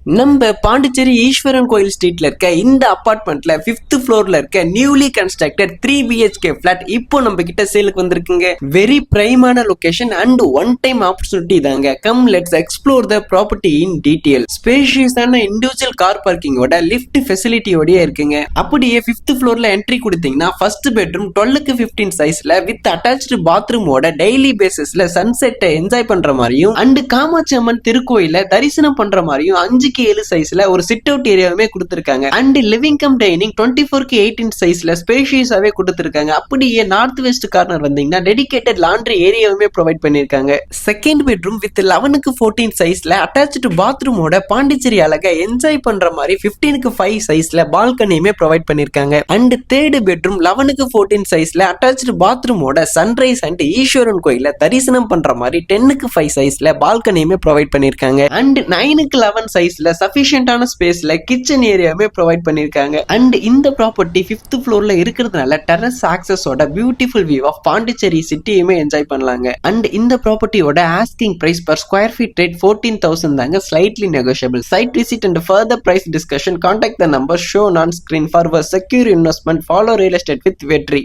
நம்ம பாண்டிச்சேரி ஈஸ்வரன் கோயில் ஸ்ட்ரீட்ல இருக்க இந்த அபார்ட்மெண்ட்ல 5th ஃப்ளோர்ல இருக்க நியூலி கன்ஸ்ட்ரக்டட் 3 BHK பிளாட் இப்போ நம்ம கிட்ட சேலுக்கு வந்திருக்குங்க. வெரி பிரைமான location and one time opportunity தாங்க. Come let's explore the property in detail. ஸ்பேஷியஸான இண்டிவிஜுவல் கார் பார்க்கிங்கோட லிஃப்ட் ஃபெசிலிட்டியோடய இருக்குங்க. அப்படியே 5th ஃப்ளோர்ல என்ட்ரி கொடுத்தீங்கன்னா ஃபர்ஸ்ட் பெட்ரூம் 12x15 சைஸ்ல வித் அட்டாச்டு பாத்ரூமோட டெய்லி பேசிஸ்ல சன்செட்டை என்ஜாய் பண்ற மாதிரியும் அண்ட் காமாட்சி அம்மன் திருக்கோயில தரிசனம் பண்ற மாதிரியும் 5x7 சைஸ்ல ஒரு சிட் அவுட் ஏரியாவுமே கொடுத்திருக்காங்க. And living come dining 24x18 சைஸ்ல ஸ்பேஷியஸாவே கொடுத்திருக்காங்க. அப்படியே நார்த் வெஸ்ட் கார்னர் வந்தீங்கன்னா டெடிகேட்டட் லாண்ட்ரி ஏரியாவுமே ப்ரொவைட் பண்ணிருக்காங்க. செகண்ட் பெட்ரூம் வித் 11x14 சைஸ்ல அட்டாச்டு பாத்ரூமோட பாண்டிச்சேரி அழகா என்ஜாய் பண்ற மாதிரி 15x5 சைஸ்ல பால்கனியுமே ப்ரொவைட் பண்ணிருக்காங்க. அண்ட் தேர்ட் பெட்ரூம் 11x14 சைஸ்ல அட்டாச்டு பாத்ரூமோட சன்ரைஸ் அண்ட் ஈஸ்வரன் கோயில தரிசனம் பண்ற மாதிரி 10x5 சைஸ்ல பால்கனியுமே ப்ரொவைட் பண்ணிருக்காங்க. அண்ட் 9x11 சைஸ்ல சஃபிஷியன்டான ஸ்பேஸ்ல கிச்சன் ஏரியாவே ப்ரொவைட் பண்ணிருக்காங்க. அண்ட் இந்த ப்ராப்பர்ட்டி 5th ஃப்ளோர்ல இருக்கிறதுனால டெரஸ் ஆக்சஸோட பியூட்டிஃபுல் வியூ ஆஃப் பாண்டிச்சேரி சிட்டியுமே என்ஜாய் பண்ணலாங்க. அண்ட் இந்த ப்ராப்பர்ட்டியோட asking price per square feet rate 14,000 தாங்க, slightly negotiable. Site visit and further price discussion contact the number shown on screen for secure investment. Follow real estate with வெற்றி.